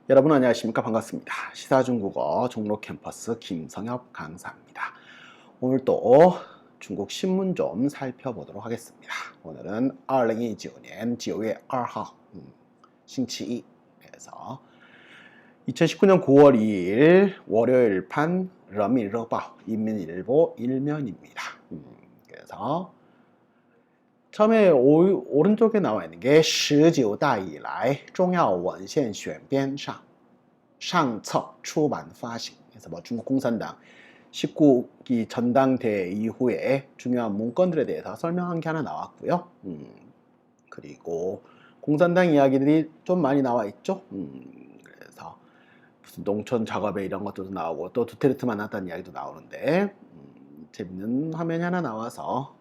여러분 안녕하십니까? 반갑습니다. 시사중국어 종로 캠퍼스 김성엽 강사입니다. 오늘 또 중국 신문 좀 살펴보도록 하겠습니다. 오늘은 2019년 9월 2일星期一에서 2019년 9월 2일 월요일판 러밀러바 인민일보 일면입니다. 그래서 처음에 오른쪽에 나와 있는 게 19大以来重要文献选编上上册出版发行. 그래서 뭐 중국 공산당 19기 전당대회 이후에 중요한 문건들에 대해서 설명한 게 하나 나왔고요. 그리고 공산당 이야기들이 좀 많이 나와 있죠. 그래서 무슨 농촌 작업에 이런 것들도 나오고 또 두테르트 만났다는 이야기도 나오는데 재밌는 화면이 하나 나와서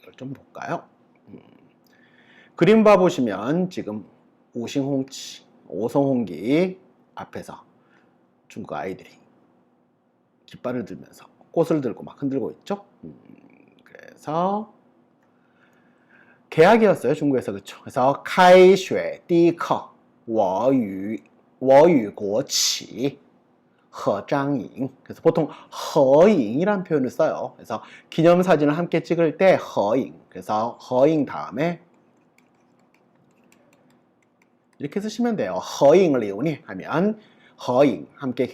이걸 좀 볼까요? 그림 봐보시면 지금 우싱홍치, 오성홍기 앞에서 중국 아이들이 깃발을 들면서 꽃을 들고 막 흔들고 있죠. 그래서 개학이었어요, 중국에서. 그렇죠. 그래서 开学第一课我与国旗合张影. 그래서 보통 허잉이란 표현을 써요. 그래서 기념사진을 함께 찍을 때 허잉. 그래서 허잉 다음에 이렇게 쓰시면 돼요. 허잉 리우니 하면 허잉 함께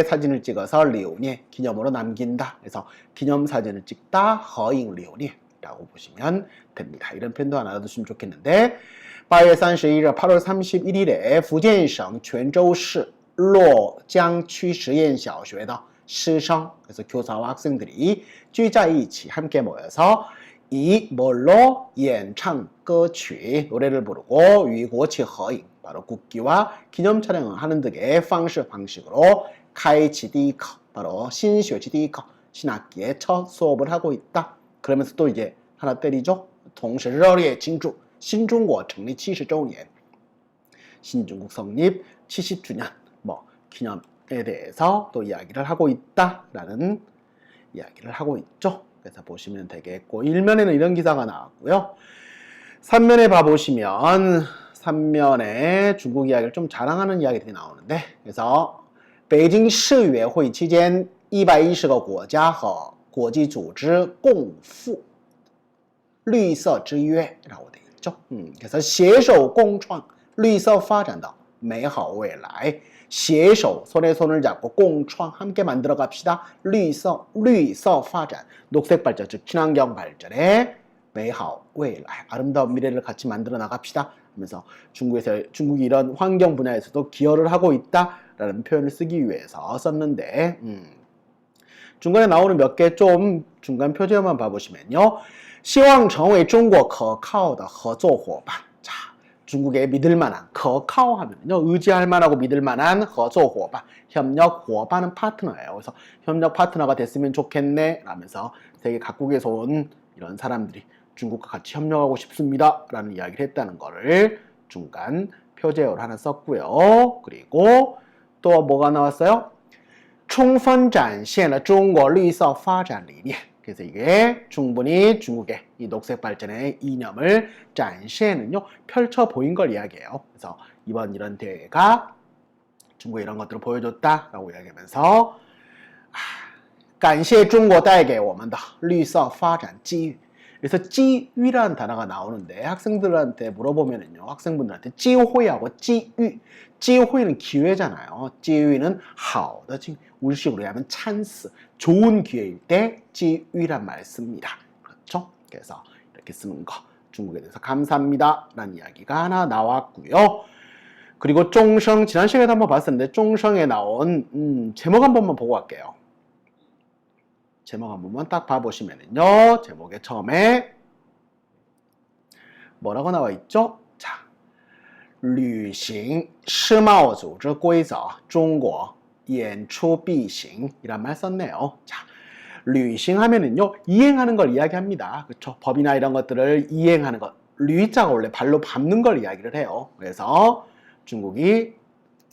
사진을 찍어서 리우니 기념으로 남긴다. 그래서 기념사진을 찍다 허잉 리우니 라고 보시면 됩니다. 이런 표현도 하나 넣으시면 좋겠는데 8월 31일 8월 31일에 福建省泉州市洛江区实验小学的师生 그래서 교사와 학생들이 聚在一起 함께 모여서 이 뭘로 演唱歌曲 노래를 부르고 与国旗合影 바로 국기와 기념 촬영을 하는 등의 방식으로 开启第一课 바로 신学期第一课 신학기의 첫 수업을 하고 있다. 그러면서 또 이제 하나 때리죠. 同时热烈庆祝新中国成立70周年 신중국 성립 70주년 뭐 기념에 대해서 또 이야기를 하고 있다라는 이야기를 하고 있죠. 그래서 보시면 되겠고 1면에는 이런 기사가 나왔고요. 3면에 봐보시면 3면에 중국 이야기를 좀 자랑하는 이야기들이 나오는데 그래서 北京市委会期间110个国家和国际组织共赴绿色之约라고 돼 있죠. 그래서 携手共创绿色发展的美好未来 携手 손에 손을 잡고 共创 함께 만들어 갑시다. 绿色发展 녹색 발전 즉 친환경 발전의 美好未来 아름다운 미래를 같이 만들어 나갑시다. 하면서 중국이 이런 환경 분야에서도 기여를 하고 있다라는 표현을 쓰기 위해서 썼는데 중간에 나오는 몇 개 좀 중간 표제어만 봐보시면요. 希望成为中国可靠的合作伙伴 자, 중국의 믿을만한 可靠 하면요. 의지할 만하고 믿을만한 合作伙伴 협력伙伴은 파트너예요. 그래서 협력 파트너가 됐으면 좋겠네 라면서 세계 각국에서 온 이런 사람들이 중국과 같이 협력하고 싶습니다 라는 이야기를 했다는 거를 중간 표제어로 하나 썼고요. 그리고 또 뭐가 나왔어요? 充分展现了中国绿色发展理念 그래서 이게 충분히 중국의 이 녹색 발전의 이념을 展现은요 펼쳐 보인 걸 이야기해요. 그래서 이번 이런 대회가 중국에 이런 것들을 보여줬다라고 이야기하면서 感谢中国带给我们的绿色发展机遇 그래서 机遇라는 단어가 나오는데 학생들한테 물어보면은요 학생분들한테 机会하고 机遇 机会는 기회잖아요. 机遇는 好的 우리식으로 하면 찬스 좋은 기회일 때 机遇란 말 씁니다. 그렇죠? 그래서 이렇게 쓰는 거 중국에 대해서 감사합니다 라는 이야기가 하나 나왔고요. 그리고 쫑성 지난 시간에도 한번 봤었는데 쫑성에 나온 제목 한 번만 보고 갈게요. 제목 한 번만 딱 봐보시면은요 제목에 처음에 뭐라고 나와 있죠? 자, 履行世贸组织规则中国演出必行이란 말 썼네요. 자, 履行하면은요 이행하는 걸 이야기합니다. 그렇죠? 법이나 이런 것들을 이행하는 것. 履자가 원래 발로 밟는 걸 이야기를 해요. 그래서 중국이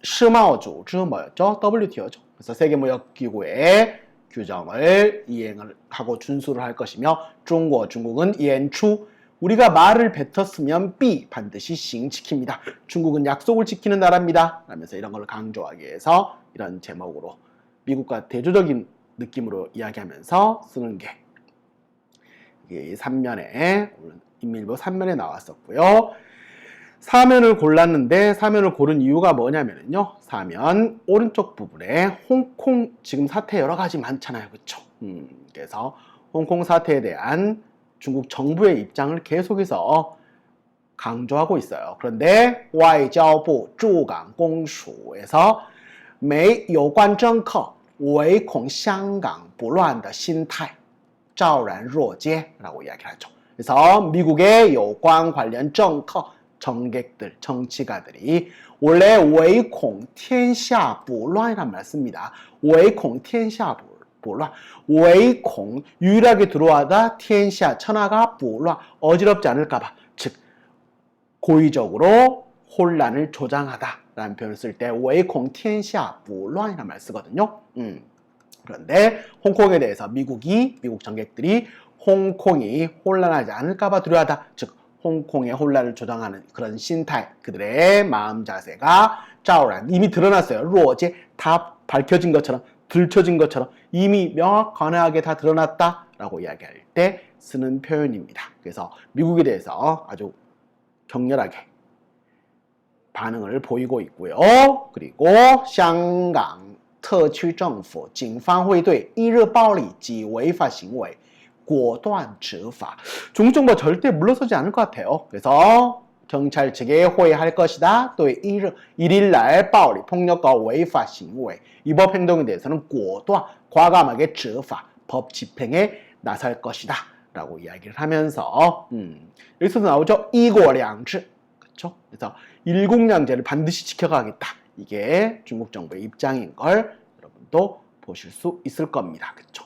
世贸组织 뭐였죠? WTO죠. 그래서 세계무역기구의 규정을 이행을 하고 준수를 할 것이며 중국은 演出 우리가 말을 뱉었으면 삐 반드시 싱 지킵니다. 중국은 약속을 지키는 나라입니다. 라면서 이런 걸 강조하기 위해서 이런 제목으로 미국과 대조적인 느낌으로 이야기하면서 쓰는 게 이게 3면에 인민일보 3면에 나왔었고요. 사면을 골랐는데 사면을 고른 이유가 뭐냐면요. 사면 오른쪽 부분에 홍콩 지금 사태 여러 가지 많잖아요. 그렇죠? 그래서 홍콩 사태에 대한 중국 정부의 입장을 계속해서 강조하고 있어요. 그런데 外交部驻港公署에서 没有关政客唯恐香港不乱的心态昭然若揭라고 이야기를 하죠. 그래서 미국의有关 관련政客정객들, 정치가들이 원래 唯恐天下不乱이란 말 씁니다. 唯恐天下不乱唯恐유일하게 들어와다 天下 천하가 不乱 어지럽지 않을까봐 즉 고의적으로 혼란을 조장하다 라는 표현을 쓸 때 唯恐天下不乱이란 말 쓰거든요. 그런데 홍콩에 대해서 미국 정객들이 홍콩이 혼란하지 않을까봐 두려워하다 즉 홍콩의 혼란을 조장하는 그런 신態, 그들의 마음 자세가 짜오란 이미 드러났어요. 로제 다 밝혀진 것처럼 들춰진 것처럼 이미 명확하게 다 드러났다라고 이야기할 때 쓰는 표현입니다. 그래서 미국에 대해서 아주 격렬하게 반응을 보이고 있고요. 그리고 香港特区政府警方会对一日暴力及违法行为果断执法. 중국 정부가 절대 물러서지 않을 것 같아요. 그래서 경찰 측에 호의할 것이다. 또 1일날 暴力, 폭력과 违法行为, 위법 행동에 대해서는 果断, 과감하게 执法, 법 집행에 나설 것이다. 라고 이야기를 하면서 여기서도 나오죠. 一国两制. 그렇죠? 그래서 일국양제를 반드시 지켜가겠다. 이게 중국 정부의 입장인 걸 여러분도 보실 수 있을 겁니다. 그렇죠?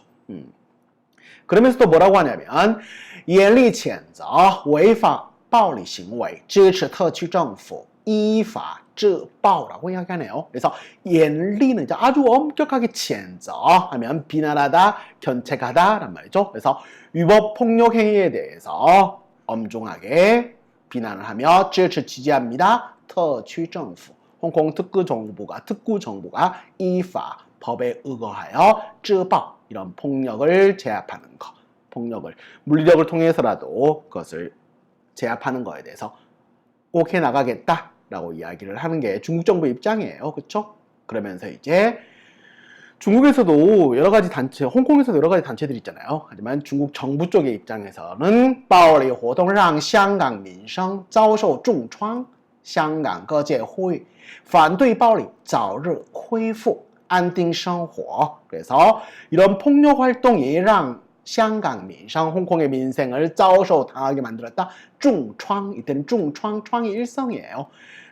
그러면서 또 뭐라고 하냐면 严厉谴责违法暴力行为支持特区政府依法治暴라고 이야기하네요. 그래서 严厉는 아주 엄격하게 谴责 하면 비난하다, 견책하다 란 말이죠. 그래서 위법 폭력 행위에 대해서 엄중하게 비난을 하며 支持 지지합니다. 特区政府 홍콩 특구 정부가依法 법에 의거하여 治暴 이런 폭력을 제압하는 것, 물리력을 통해서라도 그것을 제압하는 거에 대해서 꼭 해나가겠다라고 이야기를 하는 게 중국 정부 입장이에요. 그렇죠? 그러면서 이제 중국에서도 여러 가지 단체, 홍콩에서도 여러 가지 단체들이 있잖아요. 하지만 중국 정부 쪽의 입장에서는 暴力活动让香港民生遭受重创香港各界呼吁反对暴力早日恢复安定生活. 그래서 이런 폭력 활동이 让香港民生 홍콩의 민생을 遭受 당하게 만들었다. 重创 이때는 重创 创이 일성이에요.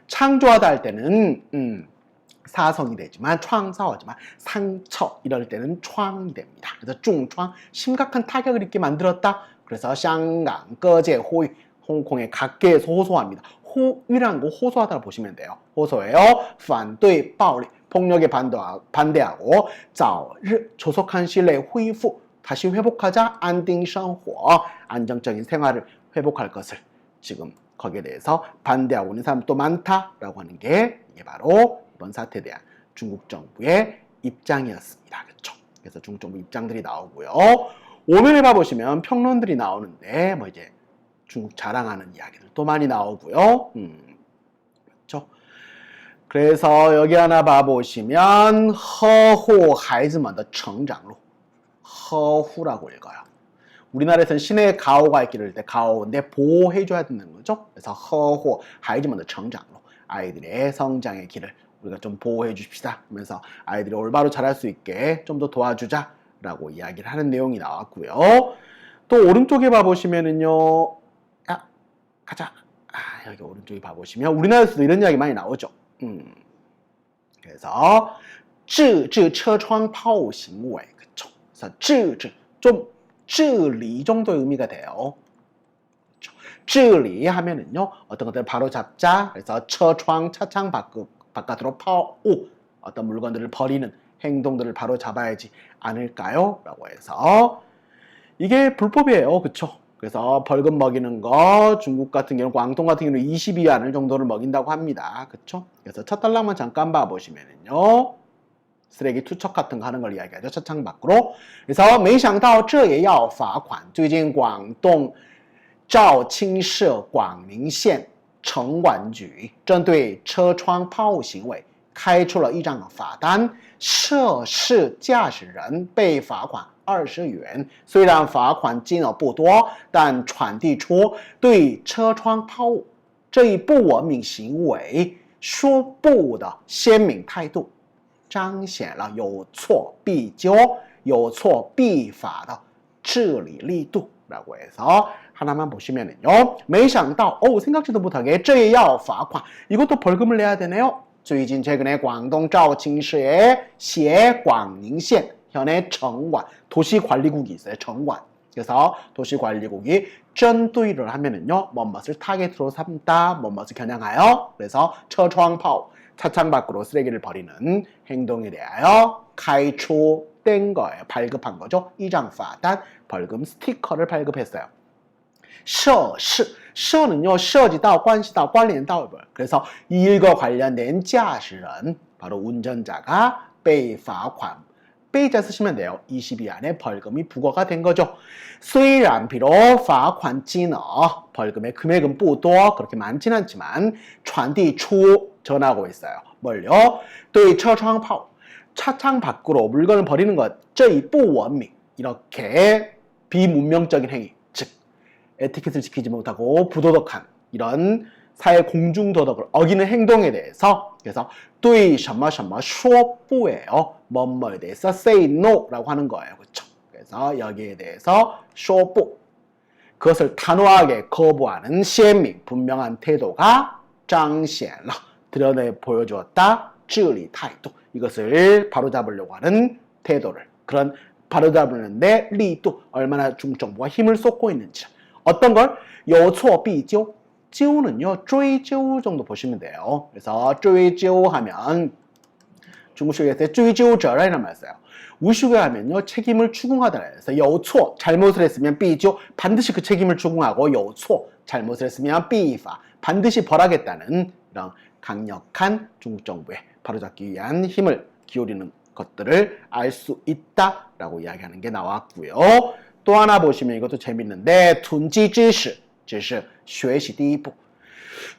창조하다 할 때는 사성이 되지만 창사하지만 상처 이럴 때는 创이 됩니다. 그래서 重创 심각한 타격을 입게 만들었다. 그래서 香港各界呼吁 홍콩의 각계에서 호소합니다. 호위라는 거 호소하다고 보시면 돼요. 호소해요. 反对暴力 폭력에 반대하고 早日 조속한 시일 내에 恢复 다시 회복하자 安定生活 안정적인 생활을 회복할 것을 지금 거기에 대해서 반대하고 있는 사람 또 많다라고 하는 게 이게 바로 이번 사태에 대한 중국 정부의 입장이었습니다. 그렇죠? 그래서 중국 정부 입장들이 나오고요. 오면에 봐보시면 평론들이 나오는데 뭐 이제 중국 자랑하는 이야기들도 많이 나오고요. 그렇죠? 그래서 여기 하나 봐보시면 허후孩子们的成长路 허후라고 읽어요. 우리나라에서는 신의 가오가 있기를 때 가오인데 보호해줘야 되는 거죠. 그래서 허후 孩子们的成长路 아이들의 성장의 길을 우리가 좀 보호해 줍시다 하면서 아이들이 올바로 자랄 수 있게 좀 더 도와주자 라고 이야기를 하는 내용이 나왔고요. 또 오른쪽에 봐보시면은요. 가자. 여기 오른쪽에 봐보시면 우리나라에서도 이런 이야기 많이 나오죠. 그래서 制止车窗炮行为 그쵸? 그래서 制止 좀 治理 정도의 의미가 돼요. 그쵸? 治理 하면은요 어떤 것들을 바로 잡자. 그래서 车窗 차창 바깥으로 파오 어떤 물건들을 버리는 행동들을 바로 잡아야지 않을까요? 라고 해서 이게 불법이에요. 그쵸? 그래서 벌금 먹이는 거 중국 같은 경우 광동 같은 경우는 22위안을 정도를 먹인다고 합니다. 그쵸? 그래서 첫 단락만 잠깐 봐보시면은요. 쓰레기 투척 같은 거 하는 걸 이야기하죠. 차창 밖으로. 그래서 没想到这也要罚款最近广东肇庆市广宁县城管局针对车窗泡行为开出了一张罚单，涉事驾驶人被罚款20元。虽然罚款金额不多，但传递出对车窗泡这一不文明行为说不的鲜明态度，彰显了有错必究、有错必罚的治理力度。라고 해서 하나만 보시면은요. 没想到, 생각지도 못하게 这也要罚款. 이것도 벌금을 내야 되네요. 最近 최근에 광동肇庆市의 시의 광寧县 현의 정관, 도시관리국이 있어요. 정관. 그래서 도시관리국이 针对를 하면은요. 뭐뭇을 타겟으로 삼다, 뭐뭇을 겨냥하여. 그래서 车窗泡, 차창 밖으로 쓰레기를 버리는 행동에 대하여 开出된 거예요. 발급한 거죠. 一张罚单, 벌금 스티커를 발급했어요. 涉事, 涉는요, 涉及到, 关系到, 关联到. 그래서 이 일과 관련된 驾驶人, 바로 운전자가 被罚款. 被자 쓰시면 돼요. 22위안의 벌금이 부과가 된 거죠. 虽然 비록 罚款金额, 벌금의 금액은 不多, 그렇게 많진 않지만 传递出 전하고 있어요. 뭘요? 对车窗泡, 차창 밖으로 물건을 버리는 것, 这一不文明, 이렇게 비문명적인 행위, 즉 에티켓을 지키지 못하고 부도덕한 이런 사회 공중도덕을 어기는 행동에 대해서 그래서 对什么什么说不예요. 뭐뭐에 대해서 say no라고 하는 거예요. 그렇죠? 그래서 여기에 대해서 说不, 그것을 단호하게 거부하는 鲜明, 분명한 태도가 彰显了, 드러내 보여주었다. 治理态度, 이것을 바로잡으려고 하는 태도를, 그런 바로잡는데 리도, 얼마나 중정부가 힘을 쏟고 있는지. 어떤 걸? 有错必究. 究는요, 追究 정도 보시면 돼요. 그래서 追究 하면 중국식에서 追究责任이란 말 써요. 우식에 하면요, 책임을 추궁하다. 그래서 有错, 잘못을 했으면 必究, 반드시 그 책임을 추궁하고 有错, 잘못을 했으면 必罚, 반드시 벌하겠다는 이런 강력한 중국 정부에 바로잡기 위한 힘을 기울이는 것들을 알 수 있다라고 이야기하는 게 나왔고요. 또 하나 보시면 이것도 재밌는데 囤积知识, 知识, 学习第一步.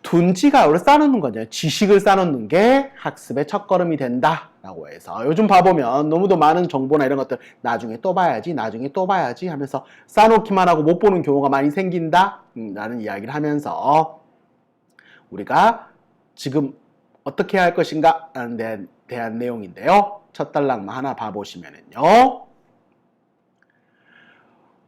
둔지가 원래 쌓아놓는 거죠. 지식을 쌓아놓는 게 학습의 첫걸음이 된다라고 해서 요즘 봐보면 너무도 많은 정보나 이런 것들 나중에 또 봐야지, 나중에 또 봐야지 하면서 쌓아놓기만 하고 못 보는 경우가 많이 생긴다 라는 이야기를 하면서 우리가 지금 어떻게 해야 할 것인가 라는 데 대한 내용인데요. 첫 단락만 하나 봐보시면은요.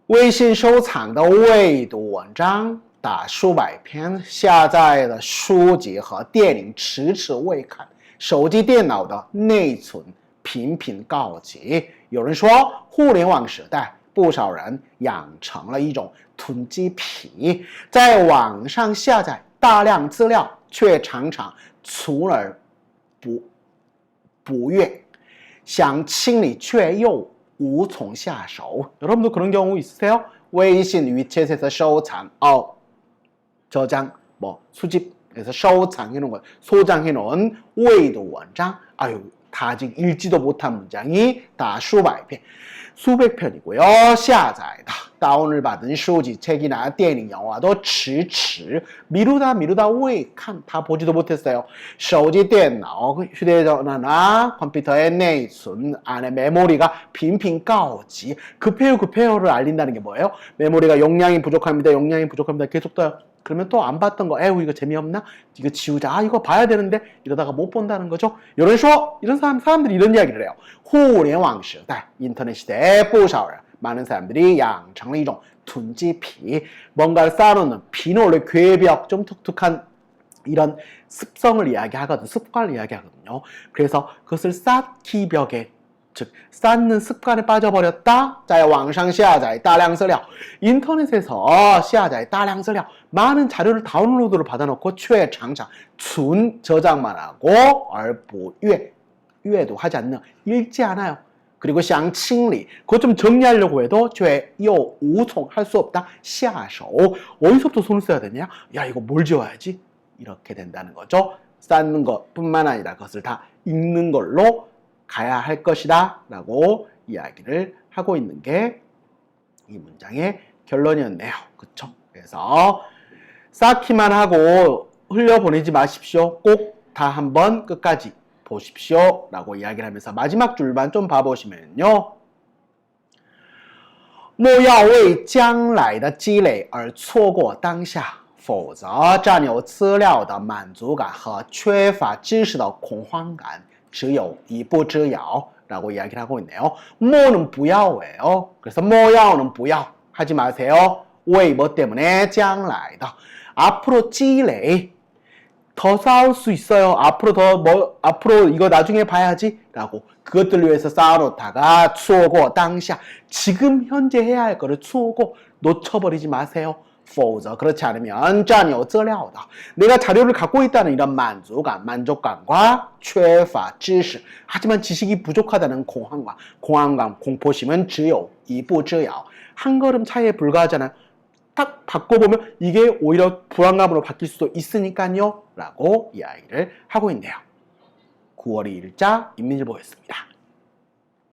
微信收藏的未读文章达数百篇，下载的书籍和电影迟迟未看，手机电脑的内存频频告急。有人说，互联网时代，不少人养成了一种囤积癖，在网上下载大量资料，却常常存而不阅，想清理却又无从下手. 여러분도 그런 경우 있으세요? 웨이신 위챗에서 收藏, 저장, 수집에서 收藏 해놓은 것, 소장해놓은 未读文章, 다 아직 읽지도 못한 문장이 다 数百篇, 수백 편이고요. 下载的, 다운을 받은书籍, 책이나 电影, 영화도 迟迟, 미루다未看, 다 보지도 못했어요. 手机, 电脑, 휴대전화나 컴퓨터의 내存, 안에 메모리가 빈빈告急, 급해요를 알린다는 게 뭐예요? 메모리가 용량이 부족합니다. 계속 떠요. 그러면 또 안 봤던 거, 이거 재미없나? 이거 지우자. 이거 봐야 되는데 이러다가 못 본다는 거죠. 이런 사람들이 이런 이야기를 해요. 互联网时代, 인터넷 시대에 不少人, 많은 사람들이 养成了一种囤积癖, 뭔가를 쌓아놓는 비는 원래 괴벽, 좀 툭툭한 이런 습성을 이야기하거든요. 습관을 이야기하거든요. 그래서 그것을 쌓기 벽에, 즉 쌓는 습관에 빠져버렸다. 在网上下载大量资料, 인터넷에서 下载大量资料, 많은 자료를 다운로드를 받아놓고 却常常 저장만 하고 而不阅,阅도 하지 않는, 읽지 않아요. 그리고 想清理 그것 좀 정리하려고 해도 却又无从 할 수 없다. 下手 어디서부터 손을 써야 되냐? 야 이거 뭘 지어야지? 이렇게 된다는 거죠. 쌓는 것뿐만 아니라 그것을 다 읽는 걸로 가야 할 것이다 라고 이야기를 하고 있는 게 이 문장의 결론이었네요. 그쵸? 그래서 쌓기만 하고 흘려보내지 마십시오. 꼭 다 한번 끝까지 보십시오 라고 이야기를 하면서 마지막 줄만 좀 봐보시면요. 莫要为将来的积累而错过当下，否则占有资料的满足感和缺乏知识的恐慌感只有一步之遥라고 이야기를 하고 있네요. 뭐는 不要예요. 그래서 莫要는 不要 하지 마세요. 왜 뭐 때문에 将来的 앞으로 积累더 쌓을 수 있어요. 앞으로 이거 나중에 봐야지 라고 그것들을 위해서 쌓아놓다가 错过 당샤 지금 현재 해야 할 거를 错过 놓쳐버리지 마세요. 否则 그렇지 않으면 占有资料的 내가 자료를 갖고 있다는 이런 만족감, 만족감과 缺乏知识 하지만 지식이 부족하다는 공황감, 공포심은 只有一步之遥 한 걸음 차이에 불과하잖아요. 딱 바꿔보면 이게 오히려 불안감으로 바뀔 수도 있으니까요 라고 이야기를 하고 있네요. 9월 2일자 인민일보였습니다.